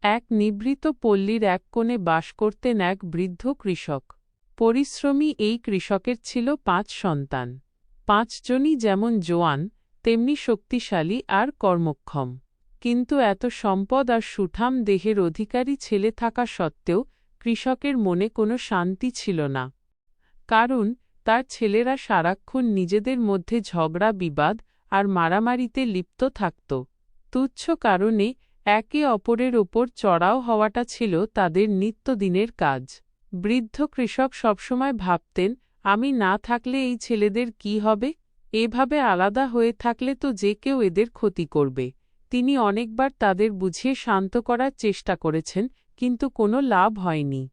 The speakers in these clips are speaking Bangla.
এক নিভৃত পল্লীর এক কোণে বাস করতেন এক বৃদ্ধ কৃষক। পরিশ্রমী এই কৃষকের ছিল ৫ সন্তান। ৫ জনই যেমন জোয়ান, তেমনি শক্তিশালী আর কর্মক্ষম। কিন্তু এত সম্পদ আর সুঠাম দেহের অধিকারী ছেলে থাকা সত্ত্বেও কৃষকের মনে কোনো শান্তি ছিল না। কারণ তার ছেলেরা সারাক্ষণ নিজেদের মধ্যে ঝগড়া বিবাদ আর মারামারিতে লিপ্ত থাকত। তুচ্ছ কারণে একে অপরের ওপর চড়াও হওয়াটা ছিল তাদের নিত্যদিনের কাজ। বৃদ্ধ কৃষক সবসময় ভাবতেন, আমি না থাকলে এই ছেলেদের কি হবে? এভাবে আলাদা হয়ে থাকলে তো যে কেউ এদের ক্ষতি করবে। তিনি অনেকবার তাদের বুঝিয়ে শান্ত করার চেষ্টা করেছেন, কিন্তু কোনো লাভ হয়নি।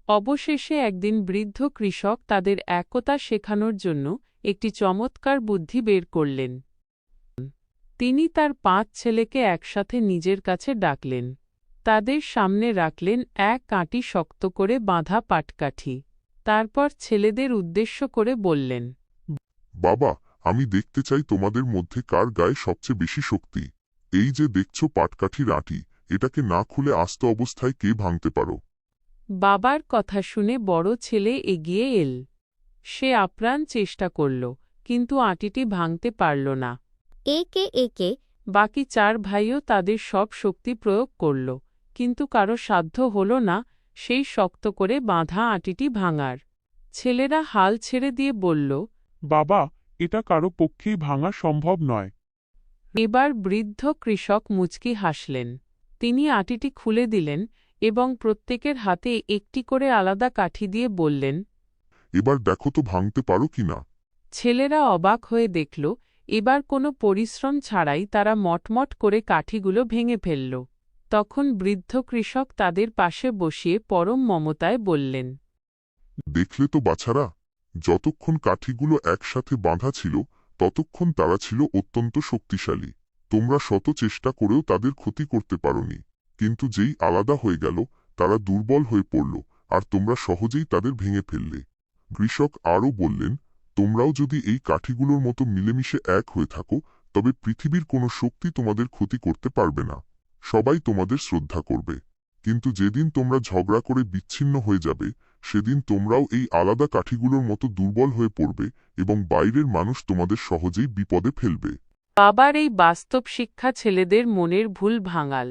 অবশেষে একদিন বৃদ্ধ কৃষক তাদের একতা শেখানোর জন্য একটি চমৎকার বুদ্ধি বের করলেন। তিনি তার ৫ ছেলেকে একসাথে নিজের কাছে ডাকলেন। তাদের সামনে রাখলেন এক আঁটি শক্ত করে বাঁধা পাটকাঠি। তারপর ছেলেদের উদ্দেশ্য করে বললেন, বাবা, আমি দেখতে চাই তোমাদের মধ্যে কার গায়ে সবচেয়ে বেশি শক্তি। এই যে দেখছো পাটকাঠির আঁটি, এটাকে না খুলে আস্ত অবস্থায় কে ভাঙতে পারো? বাবার কথা শুনে বড় ছেলে এগিয়ে এল। সে আপ্রাণ চেষ্টা করল, কিন্তু আঁটিটি ভাঙতে পারল না। একে একে বাকি ৪ ভাইও তাদের সব শক্তি প্রয়োগ করল, কিন্তু কারো সাধ্য হল না সেই শক্ত করে বাঁধা আঁটিটি ভাঙার। ছেলেরা হাল ছেড়ে দিয়ে বলল, বাবা, এটা কারো পক্ষেই ভাঙা সম্ভব নয়। এবার বৃদ্ধ কৃষক মুচকি হাসলেন। তিনি আঁটিটি খুলে দিলেন এবং প্রত্যেকের হাতে একটি করে আলাদা কাঠি দিয়ে বললেন, এবার দেখো তো ভাঙতে পারো কিনা। ছেলেরা অবাক হয়ে দেখল, এবার কোনো পরিশ্রম ছাড়াই তারা মটমট করে কাঠিগুলো ভেঙে ফেলল। তখন বৃদ্ধ কৃষক তাদের পাশে বসিয়ে পরম মমতায় বললেন, দেখলে তো বাছারা, যতক্ষণ কাঠিগুলো একসাথে বাঁধা ছিল ততক্ষণ তারা ছিল অত্যন্ত শক্তিশালী। তোমরা শত চেষ্টা করেও তাদের ক্ষতি করতে পারোনি, কিন্তু যেই আলাদা হয়ে গেল তারা দুর্বল হয়ে পড়ল আর তোমরা সহজেই তাদের ভেঙে ফেললে। কৃষক আরও বললেন, তোমরাও যদি এই কাঠিগুলোর মতো মিলেমিশে এক হয়ে থাকো তবে পৃথিবীর কোনো শক্তি তোমাদের ক্ষতি করতে পারবে না। সবাই তোমাদের শ্রদ্ধা করবে। কিন্তু যেদিন তোমরা ঝগড়া করে বিচ্ছিন্ন হয়ে যাবে সেদিন তোমরাও এই আলাদা কাঠিগুলোর মতো দুর্বল হয়ে পড়বে এবং বাইরের মানুষ তোমাদের সহজেই বিপদে ফেলবে। বাবার এই বাস্তব শিক্ষা ছেলেদের মনের ভুল ভাঙাল।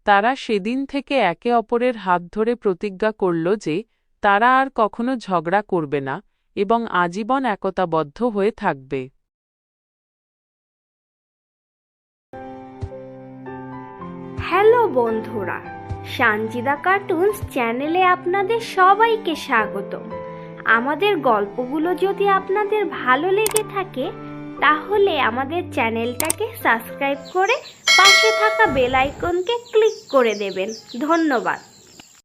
তারা সেদিন থেকে একে অপরের হাত ধরে প্রতিজ্ঞা করল যে তারা আর কখনো ঝগড়া করবে না এবং আজীবন একতাবদ্ধ হয়ে থাকবে। হ্যালো বন্ধুরা, সানজিদা কার্টুনস চ্যানেলে আপনাদের সবাইকে স্বাগত। আমাদের গল্পগুলো যদি আপনাদের ভালো লেগে থাকে তাহলে আমাদের চ্যানেলটাকে সাবস্ক্রাইব করে পাশে থাকা বেল আইকনকে ক্লিক করে দেবেন। ধন্যবাদ।